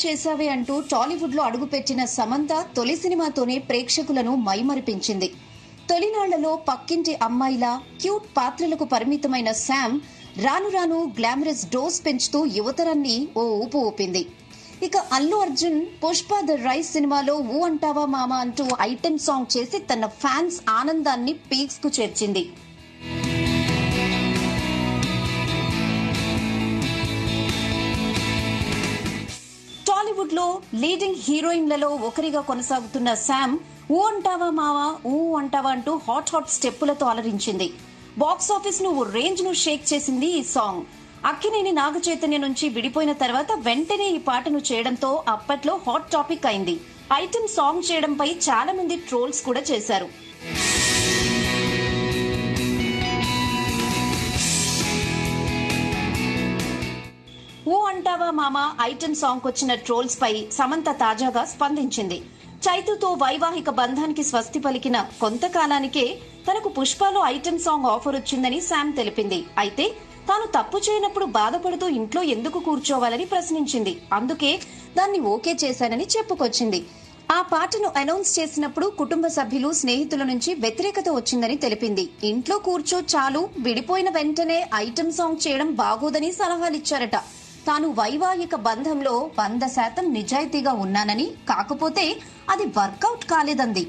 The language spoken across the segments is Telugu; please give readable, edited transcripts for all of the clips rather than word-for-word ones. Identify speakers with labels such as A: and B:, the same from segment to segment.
A: చేశావే అంటూ టాలీవుడ్ లో అడుగుపెట్టిన సమంత తొలి సినిమాతోనే ప్రేక్షకులను మైమరిపించింది. తొలినాళ్లలో పక్కింటి అమ్మాయిలా క్యూట్ పాత్రలకు పరిమితమైన శామ్ రాను రాను గ్లామరస్ డోస్ పెంచుతూ యువతరాన్ని ఓ ఊపు ఊపింది. ఇక అల్లు అర్జున్ పుష్ప ద రైస్ సినిమాలో ఊ అంటావా మామ అంటూ ఐటెం సాంగ్ చేసి తన ఫ్యాన్స్ ఆనందాన్ని పీక్స్ కు చేర్చింది. టాలీవుడ్ లో లీడింగ్ హీరోయిన్లలో ఒకరిగా కొనసాగుతున్న శామ్ ఊ అంటావా మావా ఊ అంటావా అంటూ హాట్ స్టెప్పులతో అలరించింది. బాక్సాఫీస్ ను ఓ రేంజ్ ను షేక్ చేసింది ఈ సాంగ్. అక్కినేని నాగ చైతన్య నుంచి విడిపోయిన తర్వాత వెంటనే ఈ పాటను చేయడంతో అప్పట్లో హాట్ టాపిక్ అయింది. ఐటెం సాంగ్ చేయడంపై చాలా మంది ట్రోల్స్ కూడా చేశారు. ఊ అంటావా మామ ఐటెం సాంగ్ వచ్చిన ట్రోల్స్ పై సమంత తాజాగా స్పందించింది. చైతుతో వైవాహిక బంధానికి స్వస్తి పలికిన కొంతకాలానికే తనకు పుష్పలో ఐటెం సాంగ్ ఆఫర్ వచ్చిందని శామ్ తెలిపింది. అయితే తాను తప్పు చేయనప్పుడు బాధపడుతూ ఇంట్లో ఎందుకు కూర్చోవాలని ప్రశ్నించింది. అందుకే దాన్ని ఓకే చేశానని చెప్పుకొచ్చింది. ఆ పాటను అనౌన్స్ చేసినప్పుడు కుటుంబ సభ్యులు, స్నేహితుల నుంచి వ్యతిరేకత వచ్చిందని తెలిపింది. ఇంట్లో కూర్చో చాలు, విడిపోయిన వెంటనే ఐటెం సాంగ్ చేయడం బాగోదని సలహాలిచ్చారట. తాను వైవాహిక బంధంలో 100% నిజాయితీగా ఉన్నానని, కాకపోతే అది వర్కౌట్ కాలేదంది.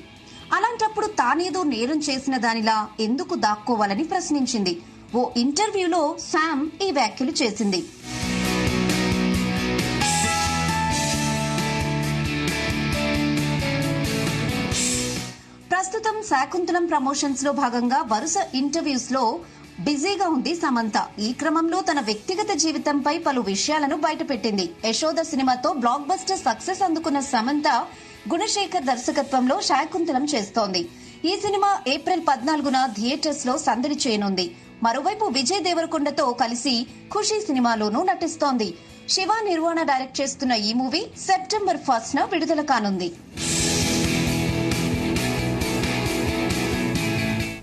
A: అలాంటప్పుడు తానేదో నేరం చేసిన దానిలా ఎందుకు దాక్కోవాలని ప్రశ్నించింది. ఓ ఇంటర్వ్యూలో శామ్ ఈ వ్యాఖ్యలు చేసింది. ప్రస్తుతం శాకుంతలం ప్రమోషన్స్ లో భాగంగా వరుస ఇంటర్వ్యూస్ లో బిజీగా ఉంది సమంత. ఈ క్రమంలో తన వ్యక్తిగత జీవితంపై పలు విషయాలను బయటపెట్టింది. యశోద సినిమాతో బ్లాక్ బస్టర్ సక్సెస్ అందుకున్న సమంత గుణశేఖర్ దర్శకత్వంలో శాకుంతలం చేస్తోంది. ఈ సినిమా ఏప్రిల్ 14న థియేటర్స్ లో సందడి చేయనుంది. మరోవైపు విజయ్ దేవరకొండతో కలిసి ఖుషీ సినిమాలోనూ నటిస్తోంది. శివ నిర్వాణ డైరెక్ట్ చేస్తున్న ఈ మూవీ సెప్టెంబర్ 1న విడుదల కానుంది.